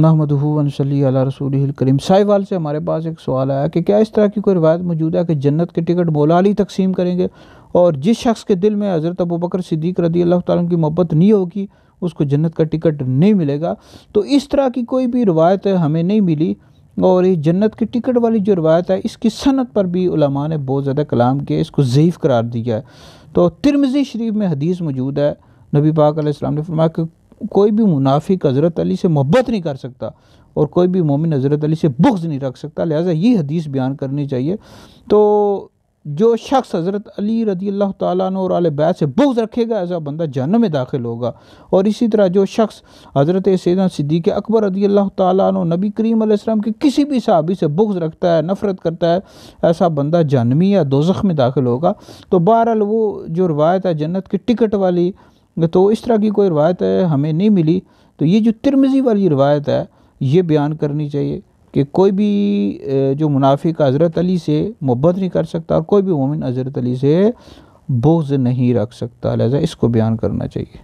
नहमदुहु व नसल्ली अला रसूलिहिल करीम। साहिवाल से हमारे पास एक सवाल आया कि क्या इस तरह की कोई रिवायत मौजूद है कि जन्नत के टिकट मौला अली तकसीम करेंगे और जिस शख्स के दिल में हज़रत अबू बकर सिद्दीक़ रज़ी अल्लाह तआला की मोहब्बत नहीं होगी उसको जन्नत का टिकट नहीं मिलेगा। तो इस तरह की कोई भी रिवायत हमें नहीं मिली और ये जन्नत के टिकट वाली जो रिवायत है इसकी सनद पर भी उलमा ने बहुत ज़्यादा कलाम किया, इसको ज़ईफ़ करार दिया है। तो तिरमिज़ी शरीफ में हदीस मौजूद है, नबी पाक अलैहिस्सलाम ने फरमाया कि कोई भी मुनाफिक हज़रत अली से मोहब्बत नहीं कर सकता और कोई भी मोमिन हज़रत अली से बुग़्ज़ नहीं रख सकता, लिहाजा ये हदीस बयान करनी चाहिए। तो जो शख्स हज़रत अली रज़ी अल्लाह तआला अन्हु और आले बैत से बुग़्ज़ रखेगा ऐसा बंदा जहन्नम में दाखिल होगा। और इसी तरह जो शख्स हज़रत सैयदना सिद्दीक़ अकबर रज़ी अल्लाह तआला अन्हु नबी करीम अलैहिस्सलाम के किसी भी सहाबी से बुग़्ज़ रखता है, नफ़रत करता है, ऐसा बंदा जहन्नमी या दोज़ख में दाखिल होगा। तो बहरहाल वो जो रवायत है जन्नत के टिकट वाली, तो इस तरह की कोई रवायत हमें नहीं मिली। तो ये जो तिरमिज़ी वाली रवायत है ये बयान करनी चाहिए कि कोई भी जो मुनाफिक हज़रत अली से मोहब्बत नहीं कर सकता और कोई भी मोमिन हज़रत अली से बुग़्ज़ नहीं रख सकता, लिहाजा इसको बयान करना चाहिए।